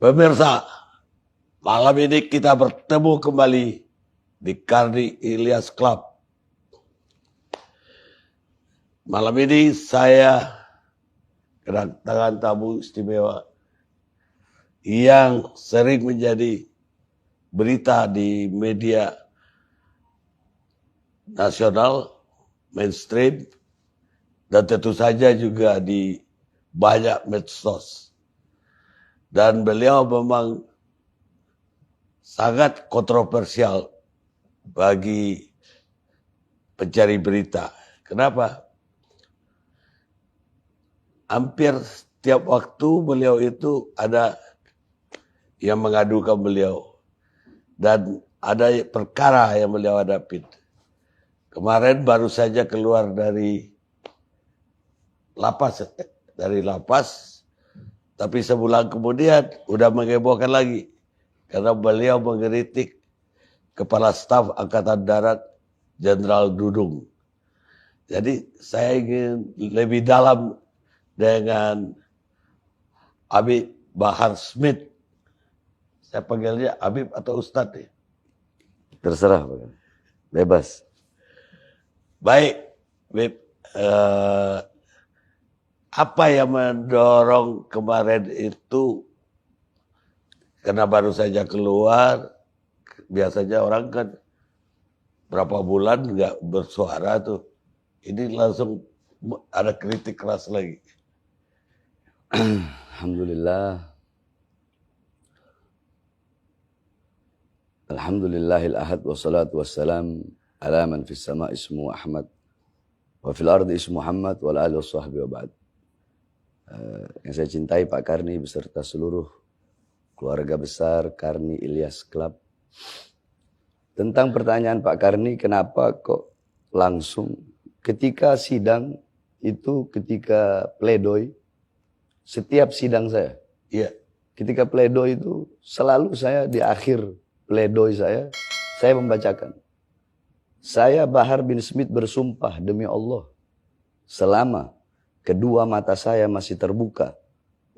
Pemirsa, malam ini kita bertemu kembali di Karni Ilyas Club. Malam ini saya kedatangan tamu istimewa yang sering menjadi berita di media nasional, mainstream, dan tentu saja juga di banyak medsos. Dan beliau memang sangat kontroversial bagi pencari berita. Kenapa? Hampir setiap waktu beliau itu ada yang mengadukan beliau. Dan ada perkara yang beliau hadapi. Kemarin baru saja keluar dari lapas. Tapi sebulan kemudian udah menghebohkan lagi. Karena beliau mengkritik Kepala Staf Angkatan Darat Jenderal Dudung. Jadi saya ingin lebih dalam dengan Habib Bahar Smith. Saya panggilnya Habib atau Ustadz ya? Terserah, bebas. Baik, Habib. Apa yang mendorong kemarin itu, karena baru saja keluar, biasanya orang kan berapa bulan nggak bersuara tuh, ini langsung ada kritik keras lagi. Alhamdulillah. Alhamdulillahil ahad wassalatu wassalam ala man fis sama ismu Ahmad wa fil ardi ismu Muhammad wal alihi washabbi wa ba'd. Yang saya cintai Pak Karni beserta seluruh keluarga besar Karni Ilyas Club. Tentang pertanyaan Pak Karni, kenapa kok langsung ketika sidang itu, ketika pledoi, setiap sidang saya, Iya. ketika pledoi itu selalu saya di akhir pledoi saya membacakan. Saya Bahar bin Smith bersumpah demi Allah, selama kedua mata saya masih terbuka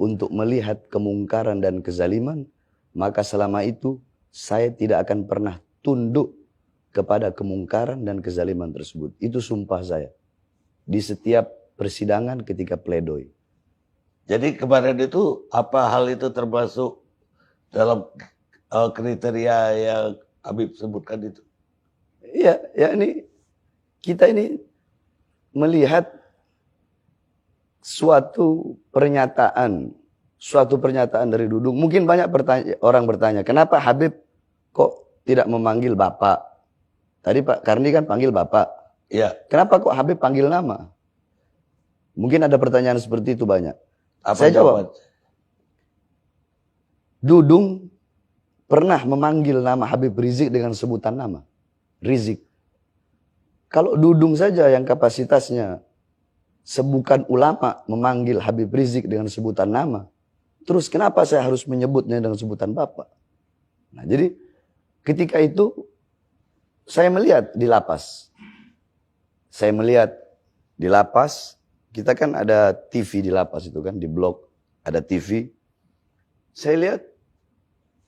untuk melihat kemungkaran dan kezaliman, maka selama itu saya tidak akan pernah tunduk kepada kemungkaran dan kezaliman tersebut. Itu sumpah saya di setiap persidangan ketika pledoi. Jadi kemarin itu apa hal itu termasuk dalam kriteria yang Habib sebutkan itu? Iya, ya kita ini melihat suatu pernyataan dari Dudung. Mungkin banyak orang bertanya, kenapa Habib kok tidak memanggil Bapak? Tadi Pak Karni kan panggil Bapak. Iya. Kenapa kok Habib panggil nama? Mungkin ada pertanyaan seperti itu banyak. Apa Saya jawaban? jawab. Dudung pernah memanggil nama Habib Rizik dengan sebutan nama. Rizik. Kalau Dudung saja yang kapasitasnya sebukan ulama memanggil Habib Rizik dengan sebutan nama, terus kenapa saya harus menyebutnya dengan sebutan Bapak? Nah, jadi ketika itu saya melihat di lapas. Kita kan ada TV di lapas itu kan, di blok ada TV. Saya lihat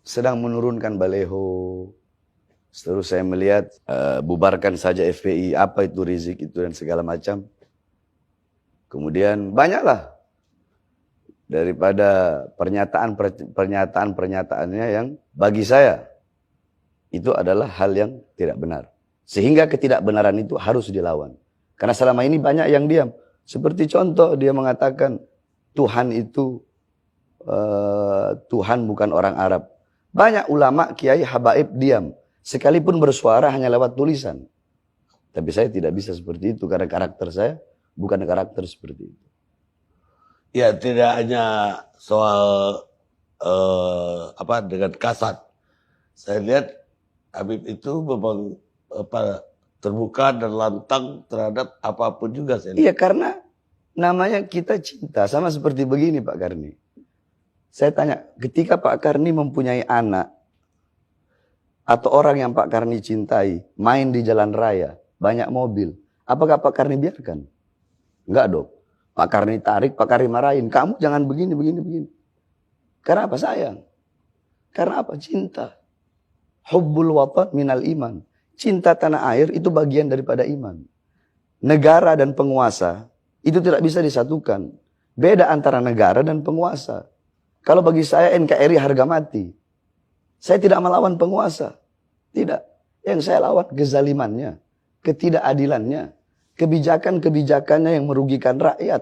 sedang menurunkan baleho. Terus saya melihat bubarkan saja FPI, apa itu Rizik itu dan segala macam. Kemudian banyaklah daripada pernyataan-pernyataannya yang bagi saya itu adalah hal yang tidak benar. Sehingga ketidakbenaran itu harus dilawan. Karena selama ini banyak yang diam. Seperti contoh dia mengatakan Tuhan itu Tuhan bukan orang Arab. Banyak ulama, kiai, habaib diam. Sekalipun bersuara hanya lewat tulisan. Tapi saya tidak bisa seperti itu karena karakter saya bukan karakter seperti itu. Ya, tidak hanya soal dengan kasat. Saya lihat Habib itu memang terbuka dan lantang terhadap apapun juga. Iya, karena namanya kita cinta. Sama seperti begini Pak Karni. Saya tanya, ketika Pak Karni mempunyai anak, atau orang yang Pak Karni cintai main di jalan raya, banyak mobil, apakah Pak Karni biarkan? Enggak dong. Pak Karni tarik, Pak Karni marahin, kamu jangan begini, begini, begini. Karena apa? Sayang. Karena apa? Cinta. Hubbul watan minal iman. Cinta tanah air itu bagian daripada iman. Negara dan penguasa itu tidak bisa disatukan. Beda antara negara dan penguasa. Kalau bagi saya NKRI harga mati. Saya tidak melawan penguasa. Tidak. Yang saya lawan kezalimannya, ketidakadilannya, kebijakan-kebijakannya yang merugikan rakyat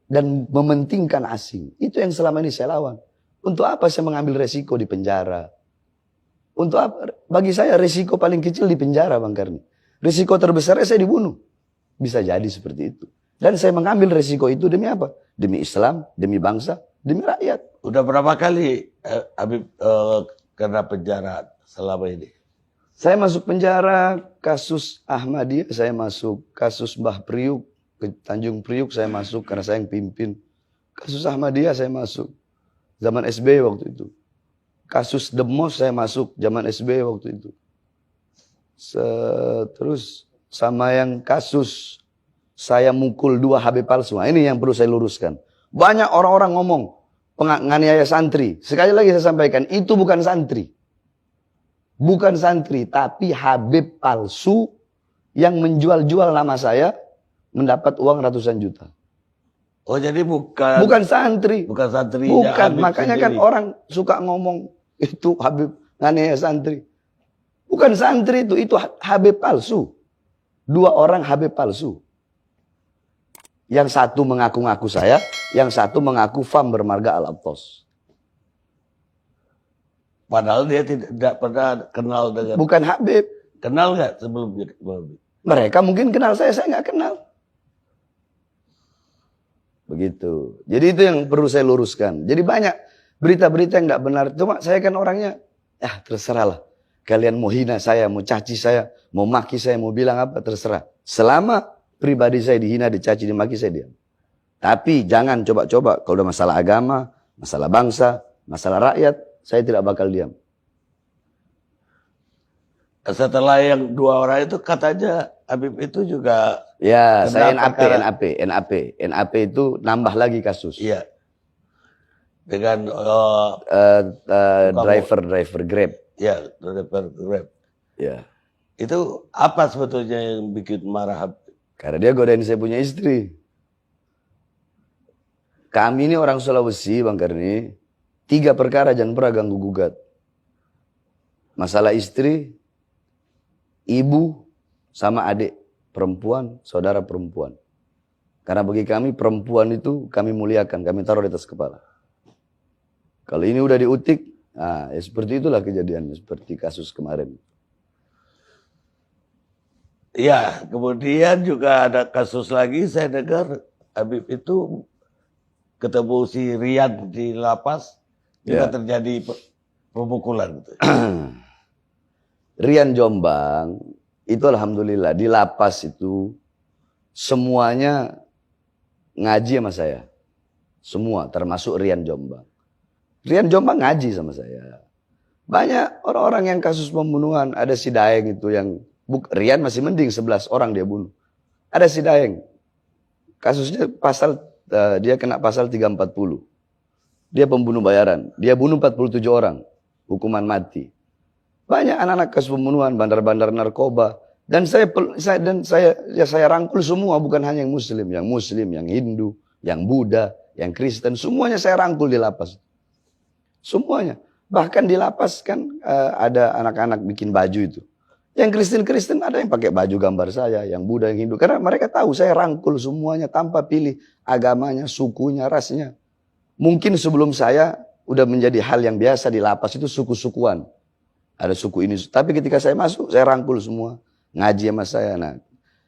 dan mementingkan asing. Itu yang selama ini saya lawan. Untuk apa saya mengambil resiko di penjara? Untuk apa? Bagi saya resiko paling kecil di penjara, Bang Karni. Resiko terbesarnya saya dibunuh. Bisa jadi seperti itu. Dan saya mengambil resiko itu demi apa? Demi Islam, demi bangsa, demi rakyat. Udah berapa kali Habib kena penjara selama ini? Saya masuk penjara, kasus Ahmadiyah saya masuk, kasus Mbah Priuk, ke Tanjung Priuk saya masuk karena saya yang pimpin. Kasus Ahmadiyah saya masuk, zaman SBY waktu itu. Kasus Demos saya masuk, zaman SBY waktu itu. Terus sama yang kasus saya mukul 2 HB palsu. Nah, ini yang perlu saya luruskan. Banyak orang-orang ngomong, penganiaya santri. Sekali lagi saya sampaikan, itu bukan santri. Bukan santri, tapi Habib palsu yang menjual-jual nama saya mendapat uang ratusan juta. Oh, jadi bukan santri. Bukan santri. Bukan, makanya kan orang suka ngomong itu Habib nganiaya santri. Bukan santri itu Habib palsu. 2 orang Habib palsu. Yang satu mengaku-ngaku saya, yang satu mengaku FAM bermarga Al-Abtos. Padahal dia tidak pernah kenal dengan... Bukan Habib. Kenal nggak sebelumnya? Habib? Mereka mungkin kenal saya nggak kenal. Begitu. Jadi itu yang perlu saya luruskan. Jadi banyak berita-berita yang nggak benar. Cuma saya kan orangnya, terserah lah. Kalian mau hina saya, mau caci saya, mau maki saya, mau bilang apa, terserah. Selama pribadi saya dihina, dicaci, dimaki, saya diam. Tapi jangan coba-coba kalau udah masalah agama, masalah bangsa, masalah rakyat, saya tidak bakal diam. Setelah yang 2 orang itu katanya Habib itu juga... Ya, saya NAP itu nambah lagi kasus. Iya. Dengan... driver Grab. Ya, driver Grab. Ya. Itu apa sebetulnya yang bikin marah Habib? Karena dia godain saya punya istri. Kami ini orang Sulawesi, Bang Karni. 3 perkara jangan pernah ganggu gugat. Masalah istri, ibu, sama adik perempuan, saudara perempuan. Karena bagi kami perempuan itu kami muliakan, kami taruh di atas kepala. Kalau ini udah diutik, ya seperti itulah kejadiannya, seperti kasus kemarin. Ya, kemudian juga ada kasus lagi, saya dengar Habib itu ketemu si Rian di lapas, juga terjadi pemukulan. Gitu. Rian Jombang, itu alhamdulillah di lapas itu semuanya ngaji sama saya. Semua, termasuk Rian Jombang. Rian Jombang ngaji sama saya. Banyak orang-orang yang kasus pembunuhan, ada si Daeng itu yang... Rian masih mending 11 orang dia bunuh. Ada si Daeng. Kasusnya dia kena pasal 340. Dia pembunuh bayaran. Dia bunuh 47 orang. Hukuman mati. Banyak anak-anak kasus pembunuhan, bandar-bandar narkoba. Dan saya rangkul semua, bukan hanya yang Muslim, yang Hindu, yang Buddha, yang Kristen, semuanya saya rangkul di lapas. Semuanya. Bahkan di lapas kan ada anak-anak bikin baju itu. Yang Kristen ada yang pakai baju gambar saya, yang Buddha, yang Hindu. Karena mereka tahu saya rangkul semuanya tanpa pilih agamanya, sukunya, rasnya. Mungkin sebelum saya udah menjadi hal yang biasa di lapas itu suku-sukuan. Ada suku ini. Tapi ketika saya masuk, saya rangkul semua. Ngaji sama saya. Nah,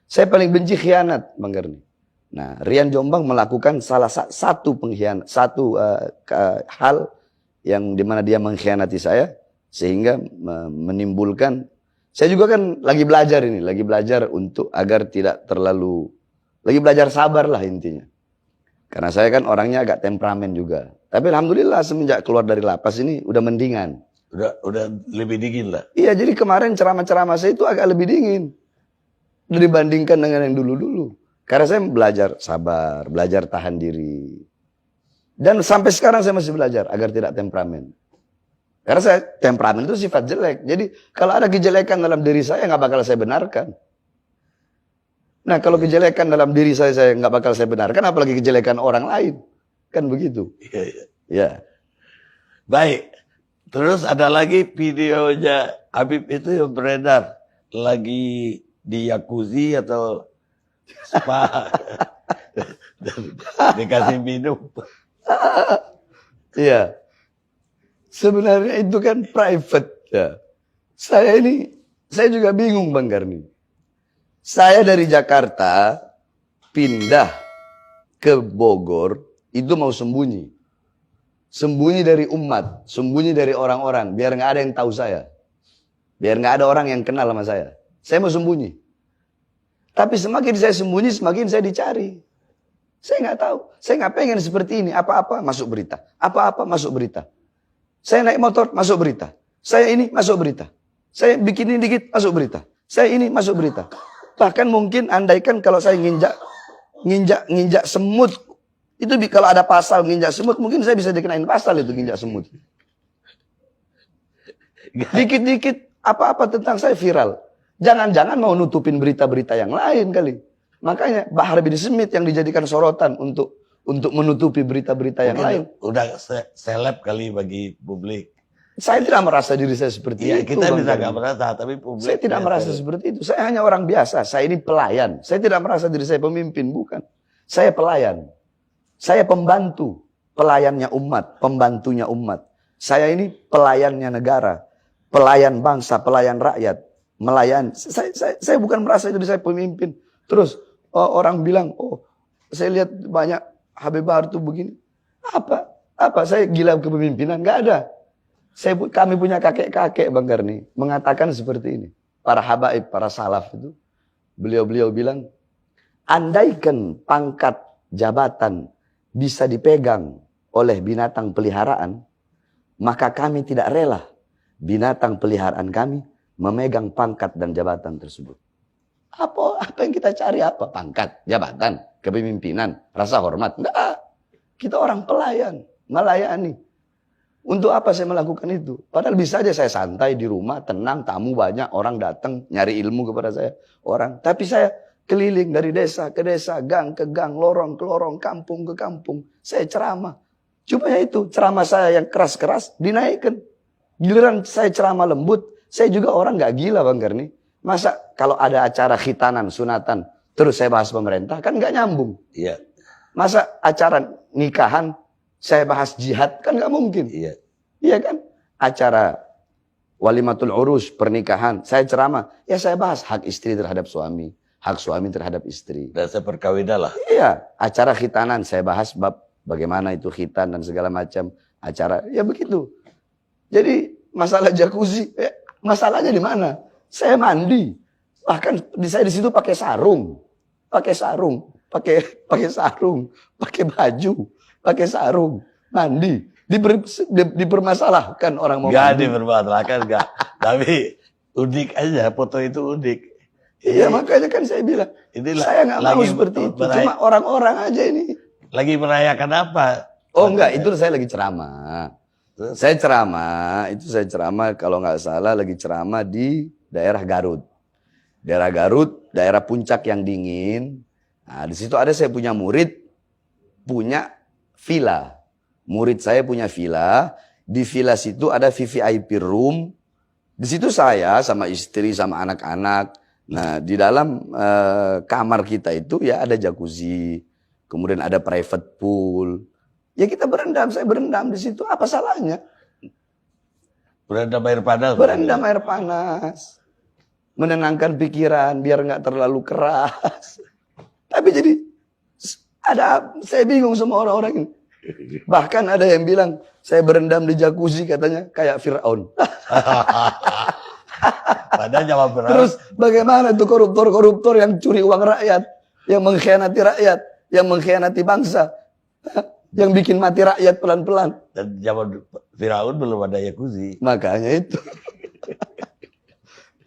saya paling benci khianat, Bang Karni. Nah, Rian Jombang melakukan salah satu pengkhianat, hal yang dimana dia mengkhianati saya, sehingga menimbulkan. Saya juga kan lagi belajar untuk agar tidak terlalu, lagi belajar sabar lah intinya. Karena saya kan orangnya agak temperamen juga. Tapi alhamdulillah semenjak keluar dari lapas ini udah mendingan. Udah lebih dingin lah. Iya, jadi kemarin ceramah-ceramah saya itu agak lebih dingin dibandingkan dengan yang dulu-dulu. Karena saya belajar sabar, belajar tahan diri. Dan sampai sekarang saya masih belajar agar tidak temperamen. Karena saya temperamen itu sifat jelek. Jadi kalau ada kejelekan dalam diri saya nggak bakal saya benarkan. Nah kalau kejelekan dalam diri saya nggak bakal saya benarkan, apalagi kejelekan orang lain. Kan begitu. Iya, iya. Ya. Baik. Terus ada lagi videonya Habib itu yang beredar. Lagi di jacuzzi atau spa. Dikasih minum. Iya. Sebenarnya itu kan private. Ya. Saya juga bingung Bang Karni. Saya dari Jakarta pindah ke Bogor itu mau sembunyi. Sembunyi dari umat, sembunyi dari orang-orang, biar nggak ada yang tahu saya. Biar nggak ada orang yang kenal sama saya. Saya mau sembunyi. Tapi semakin saya sembunyi, semakin saya dicari. Saya nggak tahu. Saya nggak pengen seperti ini. Apa-apa masuk berita. Apa-apa masuk berita. Saya naik motor, masuk berita. Saya ini masuk berita. Saya bikin ini dikit, masuk berita. Saya ini masuk berita. Bahkan mungkin andaikan kalau saya nginjak semut. Itu kalau ada pasal nginjak semut, mungkin saya bisa dikenain pasal itu nginjak semut. Dikit-dikit apa-apa tentang saya viral. Jangan-jangan mau nutupin berita-berita yang lain kali. Makanya Bahar bin Smith yang dijadikan sorotan untuk menutupi berita-berita yang lain. Udah seleb kali bagi publik. Saya tidak merasa diri saya seperti Ya, itu. kita bisa nggak merasa, tapi publik. Saya tidak merasa seperti itu. Saya hanya orang biasa. Saya ini pelayan. Saya tidak merasa diri saya pemimpin, bukan. Saya pelayan. Saya pembantu, pelayannya umat, pembantunya umat. Saya ini pelayannya negara, pelayan bangsa, pelayan rakyat, melayani. Saya bukan merasa diri saya pemimpin. Terus orang bilang, oh saya lihat banyak Habib Bahar tuh begini. Apa? Saya gila kepemimpinan? Gak ada. Kami punya kakek-kakek Bang Karni mengatakan seperti ini. Para habaib, para salaf itu, beliau bilang, andaikan pangkat jabatan bisa dipegang oleh binatang peliharaan, maka kami tidak rela binatang peliharaan kami memegang pangkat dan jabatan tersebut. Apa yang kita cari apa? Pangkat, jabatan, kepemimpinan, rasa hormat. Enggak. Kita orang pelayan, melayani. Untuk apa saya melakukan itu? Padahal bisa aja saya santai di rumah, tenang, tamu banyak, orang datang nyari ilmu kepada saya. Tapi saya keliling dari desa ke desa, gang ke gang, lorong ke lorong, kampung ke kampung. Saya ceramah. Cuma itu ceramah saya yang keras-keras dinaikkan. Giliran saya ceramah lembut, saya juga orang nggak gila Bang Karni. Masa kalau ada acara khitanan, sunatan, terus saya bahas pemerintah, kan nggak nyambung. Iya. Masa acara nikahan, saya bahas jihad, kan nggak mungkin. Iya. Iya kan? Acara walimatul urus, pernikahan, saya ceramah, ya saya bahas hak istri terhadap suami. Hak suami terhadap istri. Dasar perkawinan lah. Iya, acara khitanan saya bahas bab bagaimana itu khitan dan segala macam acara. Ya begitu. Jadi masalah jacuzzi, masalahnya di mana? Saya mandi. Bahkan saya di situ pakai sarung, pakai baju, pakai sarung, mandi. Dipermasalahkan orang mau Gak mandi. dipermasalahkan, gak. Tapi unik aja, foto itu unik. Iya makanya kan saya bilang, saya nggak mau seperti itu. Cuma orang-orang aja ini. Lagi merayakan apa? Oh enggak, itu saya lagi ceramah. Saya ceramah kalau nggak salah lagi ceramah di daerah Garut. Daerah Garut, daerah puncak yang dingin. Nah, di situ ada saya punya murid, punya villa. Murid saya punya villa. Di villa situ ada VVIP room. Di situ saya sama istri, sama anak-anak. Nah, di dalam kamar kita itu ya ada jacuzzi, kemudian ada private pool. Ya kita berendam, saya berendam di situ. Apa salahnya? Berendam air panas. Berendam air panas. Menenangkan pikiran biar nggak terlalu keras. Tapi jadi saya bingung sama orang-orang ini. Bahkan ada yang bilang saya berendam di jacuzzi katanya kayak Fir'aun. Padahal jawab berat. Terus bagaimana itu koruptor-koruptor yang curi uang rakyat, yang mengkhianati rakyat, yang mengkhianati bangsa? Yang bikin mati rakyat pelan-pelan. Dan zaman Firaun belum ada jacuzzi. Makanya itu.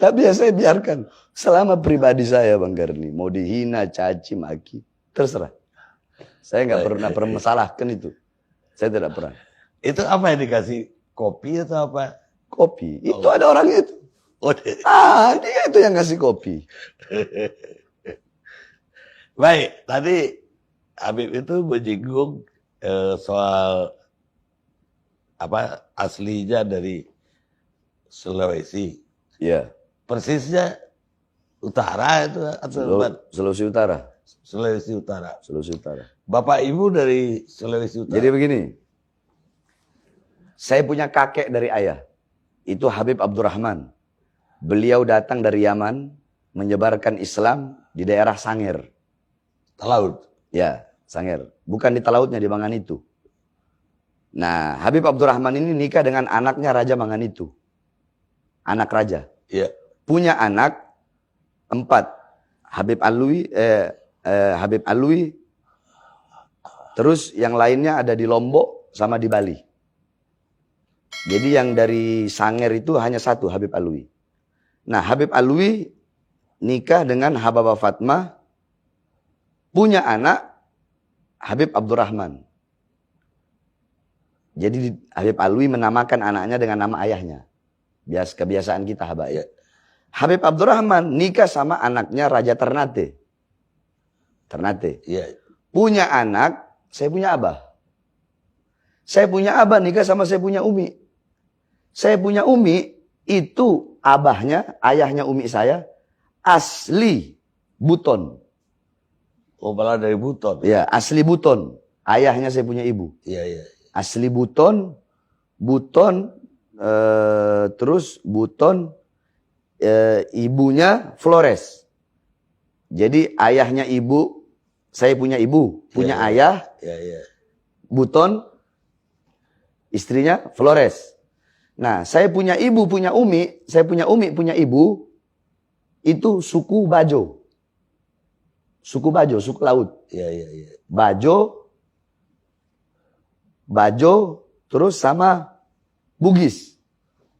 Tapi ya saya biarkan. Selama pribadi saya Bang Garni, mau dihina, caci, maki, terserah. Saya nggak pernah permasalahkan itu. Saya tidak pernah. Itu apa yang dikasih? Kopi atau apa? Kopi. Itu ada orang itu. Oh, Dia itu yang ngasih kopi. baik, tadi Habib itu menyinggung soal apa aslinya dari Sulawesi. Ya. Persisnya utara itu atau Sulawesi Utara. Sulawesi Utara. Sulawesi Utara. Bapak ibu dari Sulawesi Utara. Jadi begini. Saya punya kakek dari ayah. Itu Habib Abdurrahman. Beliau datang dari Yaman. Menyebarkan Islam di daerah Sanger. Talaut. Ya, Sanger. Bukan di Talautnya, di Manganitu. Nah, Habib Abdurrahman ini nikah dengan anaknya Raja Manganitu. Anak raja. Iya. Punya anak 4. Habib Alwi, Habib Alwi. Terus yang lainnya ada di Lombok sama di Bali. Jadi yang dari Sanger itu hanya 1, Habib Alwi. Nah, Habib Alwi nikah dengan Hababah Fatmah. Punya anak Habib Abdurrahman. Jadi Habib Alwi menamakan anaknya dengan nama ayahnya. Kebiasaan kita habaib. Habib Abdurrahman nikah sama anaknya Raja Ternate. Ternate. Iya. Punya anak, saya punya abah. Saya punya abah nikah sama saya punya umi. Saya punya umi, itu abahnya, ayahnya umi saya, asli Buton. Oh, malah dari Buton. Ya, asli Buton. Ayahnya saya punya ibu. Iya, iya. Asli Buton, terus Buton, ibunya Flores. Jadi ayahnya ibu, saya punya ibu, punya ayah, Iya, iya. Buton, istrinya Flores. Nah, saya punya ibu, punya umi, saya punya umi, punya ibu, itu suku Bajo. Suku Bajo, suku laut. Iya, iya, iya. Bajo, terus sama Bugis.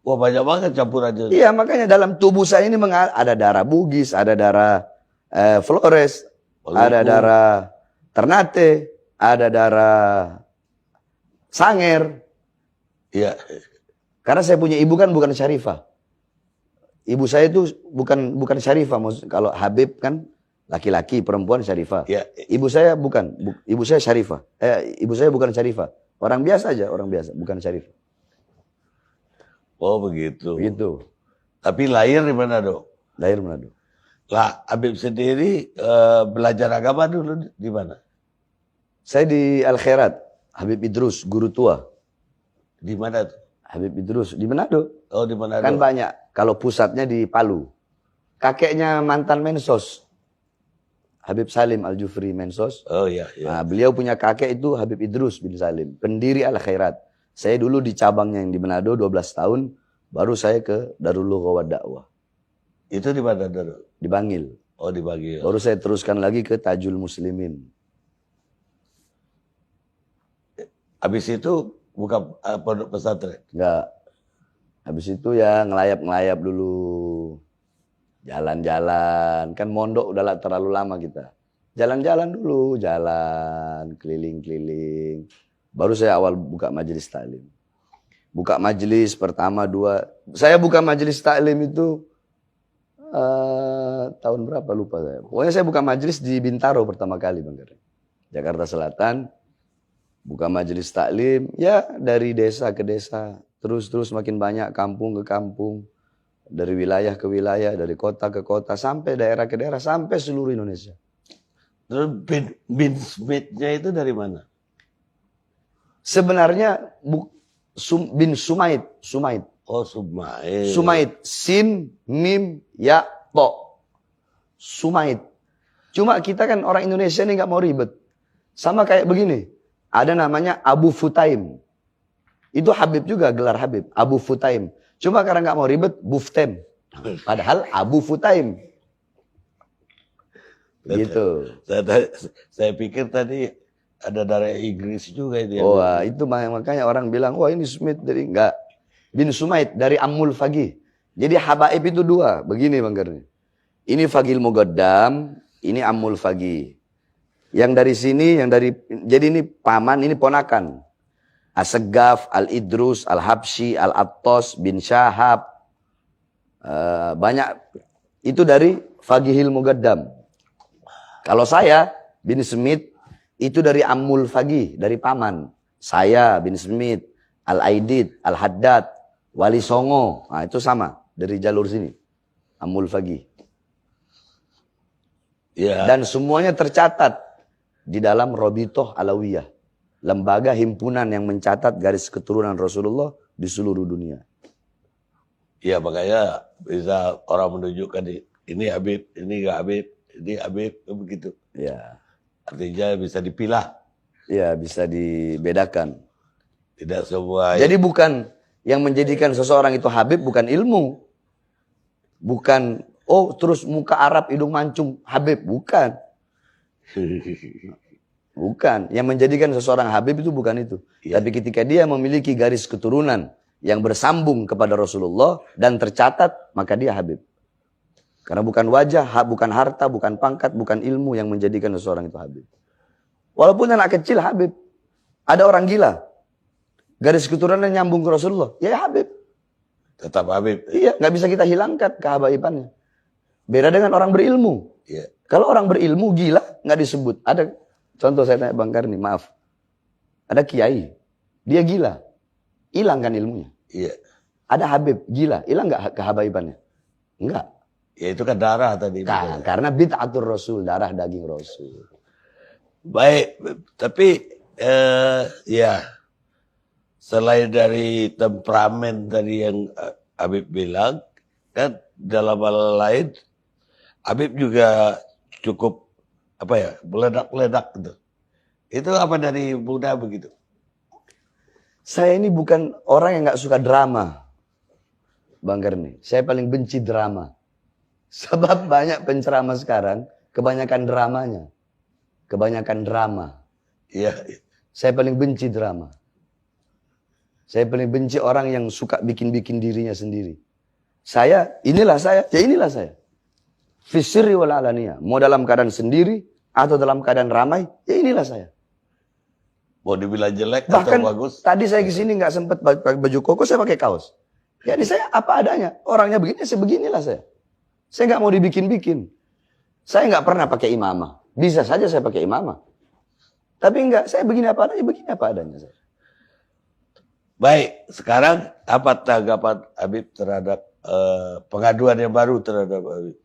Wah, banyak banget campurannya. Iya, makanya dalam tubuh saya ini ada darah Bugis, ada darah Flores, ada darah Ternate, ada darah Sanger. Iya. Karena saya punya ibu kan bukan Syarifah. Ibu saya itu bukan Syarifah. Kalau Habib kan laki-laki, perempuan Syarifah. Iya. Ibu saya bukan. Ibu saya Syarifah. Ibu saya bukan Syarifah. Orang biasa aja, orang biasa, bukan Syarifah. Oh, begitu. Begitu. Tapi lahir di mana, Dok? Lahir Manado. Lah, Habib sendiri belajar agama dulu di mana? Saya di Al-Khairat. Habib Idrus, guru tua. Di mana tuh? Habib Idrus, di Manado. Oh, di Manado. Kan banyak. Kalau pusatnya di Palu. Kakeknya mantan Mensos. Habib Salim Al-Jufri Mensos. Oh, iya, iya. Nah, beliau punya kakek itu Habib Idrus bin Salim. Pendiri Al-Khairat. Saya dulu di cabangnya yang di Manado 12 tahun. Baru saya ke Darul Lughah wa Dakwah. Itu di mana, Dok? Di Bangil. Oh, dibagi. Baru saya teruskan lagi ke Tajul Muslimin. Habis itu buka pondok pesantren. Enggak. Habis itu ya ngelayap-ngelayap dulu. Jalan-jalan. Kan mondok udah terlalu lama kita. Jalan-jalan dulu. Jalan. Keliling-keliling. Baru saya awal buka majelis taklim. Buka majelis pertama 2. Saya buka majelis taklim itu tahun berapa lupa saya. Pokoknya saya buka majelis di Bintaro pertama kali Bang Garni. Jakarta Selatan. Buka majelis taklim, ya dari desa ke desa, terus makin banyak, kampung ke kampung, dari wilayah ke wilayah, dari kota ke kota, sampai daerah ke daerah, sampai seluruh Indonesia. Terus bin Smith-nya itu dari mana? Sebenarnya bin Sumaid. Oh, Sumaid. Sumaid, Sin, Mim, Ya, To. Sumaid. Cuma kita kan orang Indonesia ini nggak mau ribet. Sama kayak begini. Ada namanya Abu Futaim. Itu Habib juga, gelar Habib. Abu Futaim. Cuma karena nggak mau ribet, Buftem. Padahal Abu Futaim. Gitu. Saya pikir tadi ada darah Inggris juga dia. Oh, itu makanya orang bilang, wah ini Smith dari enggak. Bin Sumaid dari Ammul Faqih. Jadi habaib itu dua, begini Bang Karni. Ini Faqihul Muqaddam, ini Ammul Faqih. Yang dari sini, jadi ini paman, ini ponakan. As-Saggaf, Al-Idrus, Al-Habsyi, Al-Attas bin Syahab. Banyak, itu dari Faqihul Muqaddam. Kalau saya, bin Smith, itu dari Ammul Faqih, dari paman. Saya bin Smith, Al-Aidid, Al-Haddad, Wali Songo. Nah, itu sama dari jalur sini. Ammul Faqih. Ya. Dan semuanya tercatat di dalam Robitoh Alawiyah. Lembaga himpunan yang mencatat garis keturunan Rasulullah di seluruh dunia. Ya, makanya bisa orang menunjukkan ini Habib, ini enggak Habib, ini Habib, begitu. Ya. Artinya bisa dipilah. Ya, bisa dibedakan. Tidak semua. Jadi bukan yang menjadikan seseorang itu Habib bukan ilmu. Bukan, oh terus muka Arab hidung mancung Habib, bukan. Bukan. Yang menjadikan seseorang Habib itu bukan itu. Ya. Tapi ketika dia memiliki garis keturunan yang bersambung kepada Rasulullah dan tercatat, maka dia Habib. Karena bukan wajah, bukan harta, bukan pangkat, bukan ilmu yang menjadikan seseorang itu Habib. Walaupun anak kecil Habib. Ada orang gila. Garis keturunan nyambung ke Rasulullah. Ya Habib. Tetap Habib. Iya, nggak bisa kita hilangkan kehabaibannya. Beda dengan orang berilmu. Iya. Kalau orang berilmu gila, nggak disebut. Ada contoh saya tanya Bang Karni, maaf. Ada kiai. Dia gila. Hilang kan ilmunya. Iya. Ada Habib, gila. Hilang nggak kehabaibannya? Enggak. Ya itu kan darah tadi. Karena bid'atur Rasul, darah daging Rasul. Baik, tapi ya selain dari temperamen tadi yang Habib bilang, kan dalam hal lain Habib juga cukup apa ya, meledak-ledak gitu. Itu apa dari Buddha begitu? Saya ini bukan orang yang nggak suka drama, Bang Karni. Saya paling benci drama. Sebab banyak penceramah sekarang, kebanyakan dramanya. Kebanyakan drama. Iya. Saya paling benci drama. Saya paling benci orang yang suka bikin-bikin dirinya sendiri. Inilah saya, ya inilah saya. Fisirri wal alaniyah. Mau dalam keadaan sendiri, atau dalam keadaan ramai, ya inilah saya. Mau dibilang jelek Bahkan atau bagus? tadi saya kesini nggak sempat pakai baju koko, saya pakai kaos. Ya ini saya apa adanya. Orangnya begini, sebeginilah saya. Saya nggak mau dibikin-bikin. Saya nggak pernah pakai imamah. Bisa saja saya pakai imamah. Tapi enggak, saya begini apa adanya. Saya. Baik, sekarang apa tanggapan Habib terhadap pengaduan yang baru terhadap Habib?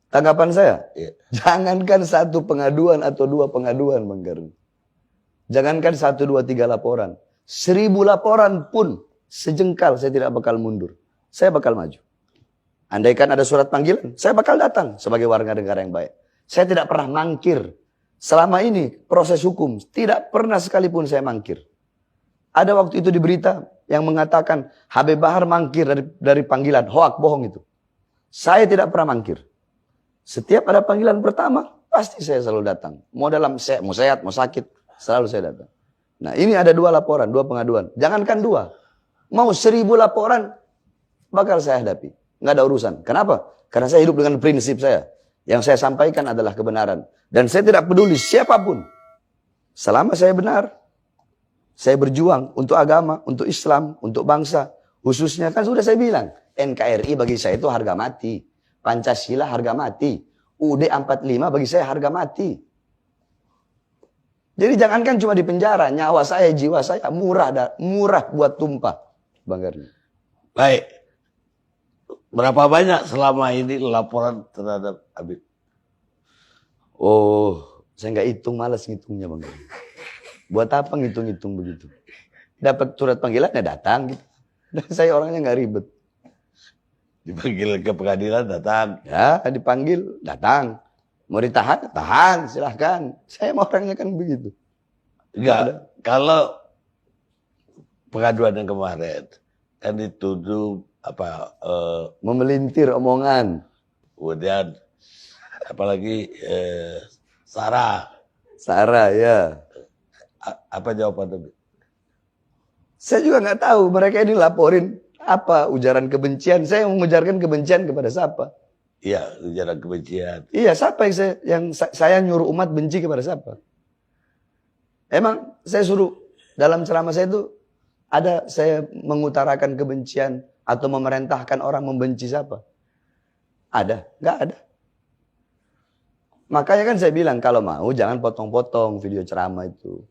Tanggapan saya, Ya. jangankan satu pengaduan atau dua pengaduan, Bang Karni. Jangankan 1, 2, 3 laporan. 1000 laporan pun sejengkal saya tidak bakal mundur. Saya bakal maju. Andaikan ada surat panggilan, saya bakal datang sebagai warga negara yang baik. Saya tidak pernah mangkir. Selama ini proses hukum, tidak pernah sekalipun saya mangkir. Ada waktu itu di berita yang mengatakan Habib Bahar mangkir dari panggilan. Hoak, bohong itu. Saya tidak pernah mangkir. Setiap ada panggilan pertama, pasti saya selalu datang. Mau sehat, mau sakit, selalu saya datang. Nah ini ada 2 laporan, 2 pengaduan. Jangankan 2, mau 1000 laporan, bakal saya hadapi. Nggak ada urusan. Kenapa? Karena saya hidup dengan prinsip saya. Yang saya sampaikan adalah kebenaran. Dan saya tidak peduli siapapun. Selama saya benar, saya berjuang untuk agama, untuk Islam, untuk bangsa. Khususnya kan sudah saya bilang, NKRI bagi saya itu harga mati. Pancasila harga mati. UUD 45 bagi saya harga mati. Jadi jangankan cuma di penjara, nyawa saya, jiwa saya murah buat tumpah. Bang Karni. Baik. Berapa banyak selama ini laporan terhadap Habib? Oh, saya nggak hitung, malas ngitungnya Bang. Buat apa ngitung-ngitung begitu? Dapat surat panggilan ya datang gitu. Dan saya orangnya nggak ribet. Dipanggil ke pengadilan datang. Ya, dipanggil datang. Mau ditahan, tahan, silahkan. Saya mau orangnya kan begitu. Enggak, kalau pengaduan yang kemarin kan dituduh memelintir omongan. Kemudian apalagi Sarah Sarah ya. Apa jawaban Habib? Saya juga nggak tahu mereka ini laporin apa ujaran kebencian. Saya mengujarkan kebencian kepada siapa? Iya, ujaran kebencian. Iya, siapa yang saya nyuruh umat benci kepada siapa? Emang saya suruh dalam ceramah saya itu ada saya mengutarakan kebencian atau memerintahkan orang membenci siapa? Ada? Nggak ada. Makanya kan saya bilang kalau mau jangan potong-potong video ceramah itu.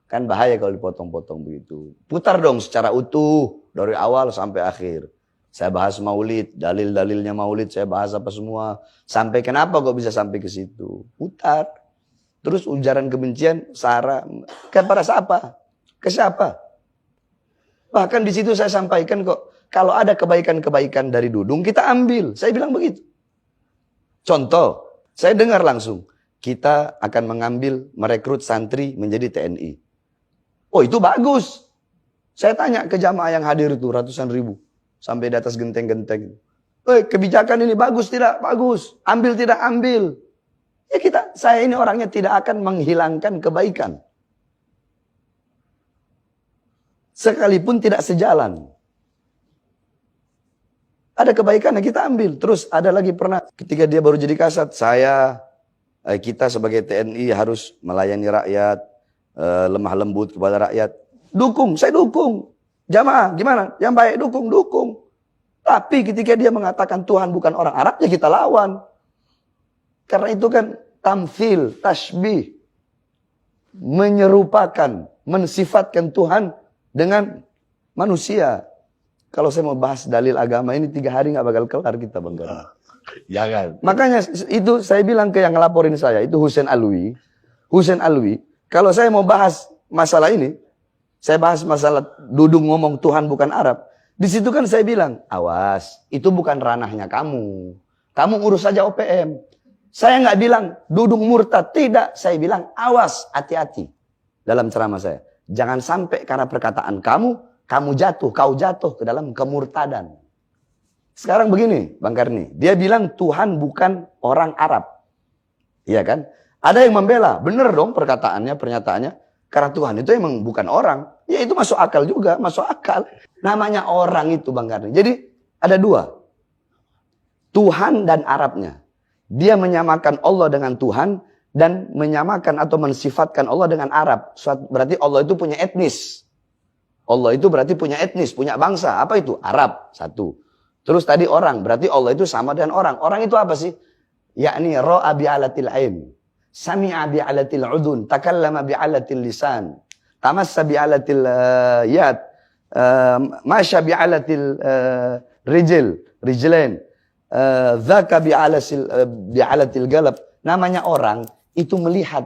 Kan bahaya kalau dipotong-potong begitu. Putar dong secara utuh dari awal sampai akhir. Saya bahas maulid, dalil-dalilnya maulid saya bahas apa semua. Sampai kenapa kok bisa sampai ke situ? Putar. Terus ujaran kebencian, sara, kepada siapa? Ke siapa? Bahkan di situ saya sampaikan kok, kalau ada kebaikan-kebaikan dari Dudung, kita ambil. Saya bilang begitu. Contoh, saya dengar langsung, kita akan mengambil, merekrut santri menjadi TNI. Oh itu bagus. Saya tanya ke jamaah yang hadir itu, ratusan ribu. Sampai di atas genteng-genteng. Kebijakan ini bagus tidak? Bagus. Ambil tidak? Ambil. Ya saya ini orangnya tidak akan menghilangkan kebaikan. Sekalipun tidak sejalan. Ada kebaikan yang kita ambil. Terus ada lagi pernah ketika dia baru jadi kasat. Kita sebagai TNI harus melayani rakyat. Lemah lembut kepada rakyat. Dukung, saya dukung. Jamaah gimana? Yang baik dukung. Tapi ketika dia mengatakan Tuhan bukan orang Arab, ya kita lawan. Karena itu kan tamthil, tashbih. Menyerupakan, mensifatkan Tuhan dengan manusia. Kalau saya mau bahas dalil agama ini 3 hari nggak bakal kelar kita Bang Gani. Jangan. Makanya itu saya bilang ke yang ngelaporin saya, itu Husain Alwi. Kalau saya mau bahas masalah ini, saya bahas masalah Dudung ngomong Tuhan bukan Arab. Di situ kan saya bilang, awas, itu bukan ranahnya kamu. Kamu urus saja OPM. Saya nggak bilang Dudung murtad, tidak. Saya bilang awas, hati-hati. Dalam ceramah saya, jangan sampai karena perkataan kau jatuh ke dalam kemurtadan. Sekarang begini, Bang Karni, dia bilang Tuhan bukan orang Arab. Iya kan? Ada yang membela, benar dong pernyataannya. Karena Tuhan itu emang bukan orang. Ya itu masuk akal juga, masuk akal. Namanya orang itu Bang Karni. Jadi ada 2. Tuhan dan Arabnya. Dia menyamakan Allah dengan Tuhan dan menyamakan atau mensifatkan Allah dengan Arab. Berarti Allah itu punya etnis. Allah itu berarti punya etnis, punya bangsa. Apa itu? Arab, 1. Terus tadi orang, berarti Allah itu sama dengan orang. Orang itu apa sih? Yakni ra'a bi'alatil ain. Sami'a bi'alatil udun, takallama bi'alatil lisan, tamassa bi'alatil yad, masya bi'alatil rijlain, dzaka bi'alatil galab. Namanya orang itu melihat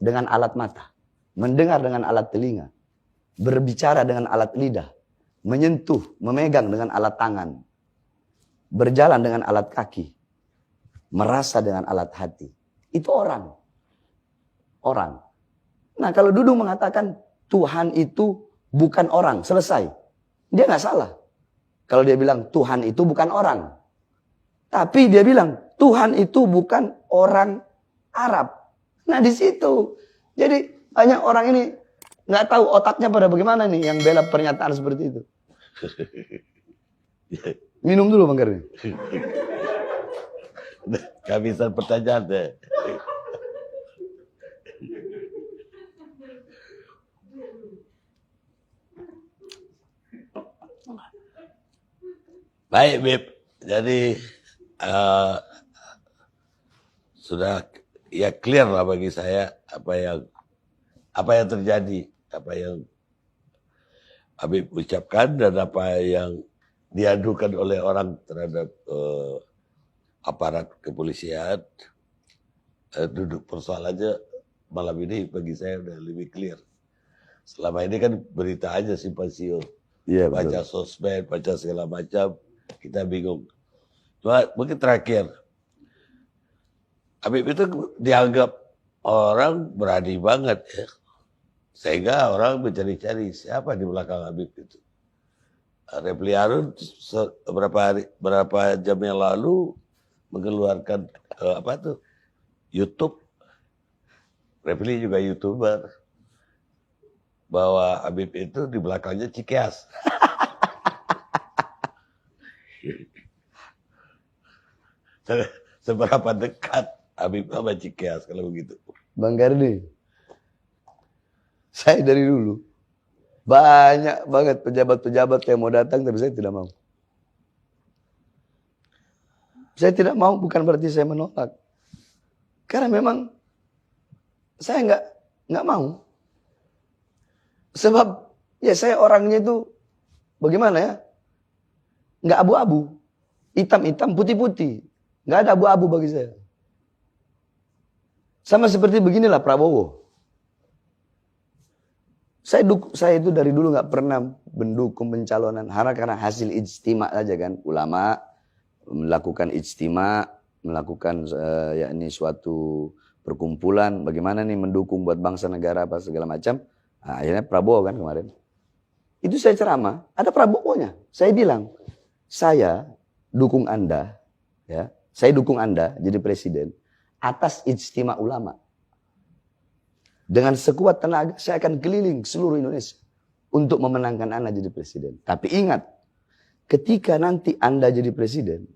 dengan alat mata, mendengar dengan alat telinga, berbicara dengan alat lidah, menyentuh, memegang dengan alat tangan, berjalan dengan alat kaki, merasa dengan alat hati. Itu orang. Nah kalau Dudung mengatakan Tuhan itu bukan orang, selesai. Dia nggak salah. Kalau dia bilang Tuhan itu bukan orang. Tapi dia bilang Tuhan itu bukan orang Arab. Nah di situ. Jadi banyak orang ini nggak tahu otaknya pada bagaimana nih yang bela pernyataan seperti itu. Minum dulu Bang Karni. Kehabisan pertanyaan deh. Baik, Bib. Jadi sudah ya clear lah bagi saya apa yang terjadi, apa yang Habib ucapkan dan apa yang diadukan oleh orang terhadap aparat kepolisian. Duduk persoalannya malam ini bagi saya udah lebih clear. Selama ini kan berita aja simpang siur. Iya, Baca sosmed, baca segala macam, kita bingung. Cuma mungkin terakhir, Habib itu dianggap orang berani banget ya. Sehingga orang mencari-cari siapa di belakang Habib itu. Refli Harun berapa jam yang lalu mengeluarkan YouTube. Refli juga YouTuber. bahwa Habib itu di belakangnya Cikeas. Seberapa dekat Habib sama Cikeas kalau begitu? Bang Karni, saya dari dulu banyak banget pejabat-pejabat yang mau datang, tapi saya tidak mau. Saya tidak mau bukan berarti saya menolak, karena memang saya nggak mau. Sebab ya saya orangnya itu bagaimana ya? Nggak abu-abu, hitam-hitam, putih-putih, nggak ada abu-abu bagi saya. Sama seperti beginilah Prabowo. Saya itu dari dulu nggak pernah mendukung pencalonan karena hasil ijtima aja kan, ulama melakukan ijtima, melakukan yakni suatu perkumpulan, bagaimana nih mendukung buat bangsa negara apa segala macam. Nah, akhirnya Prabowo kan kemarin. Itu saya ceramah, ada Prabowo-nya. Saya bilang, saya dukung Anda, ya, saya dukung Anda jadi presiden atas ijtima ulama. Dengan sekuat tenaga saya akan keliling seluruh Indonesia untuk memenangkan Anda jadi presiden. Tapi ingat, ketika nanti Anda jadi presiden,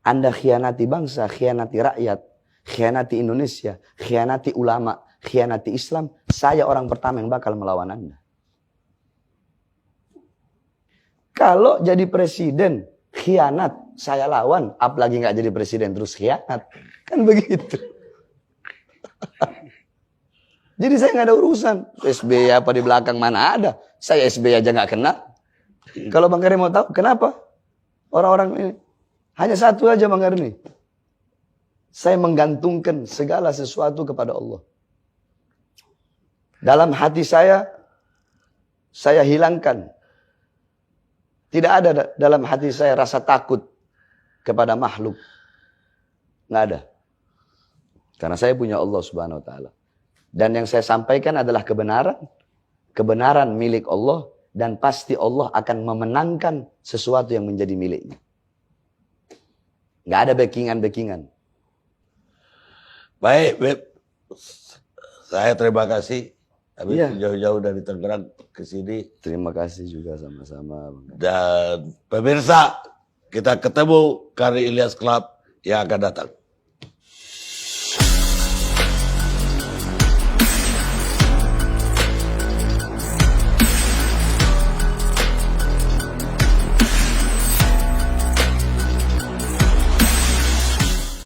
Anda khianati bangsa, khianati rakyat, khianati Indonesia, khianati ulama, khianati Islam, saya orang pertama yang bakal melawan Anda. Kalau jadi presiden, khianat, saya lawan, apalagi nggak jadi presiden terus khianat. Kan begitu. Jadi saya nggak ada urusan. SBY apa di belakang mana ada. Saya SBY aja nggak kenal. Kalau Bang Karni mau tahu, kenapa? Orang-orang ini. Hanya satu aja Bang Karni. Saya menggantungkan segala sesuatu kepada Allah. Dalam hati saya hilangkan. Tidak ada dalam hati saya rasa takut kepada makhluk. Nggak ada. Karena saya punya Allah Subhanahu wa taala. Dan yang saya sampaikan adalah kebenaran. Kebenaran milik Allah. Dan pasti Allah akan memenangkan sesuatu yang menjadi miliknya. Nggak ada backingan-backingan. Baik, Beb. Saya terima kasih. Habib Iya. jauh-jauh dari Tangerang ke sini. Terima kasih juga sama-sama. Dan pemirsa, kita ketemu Karni Ilyas Club yang akan datang.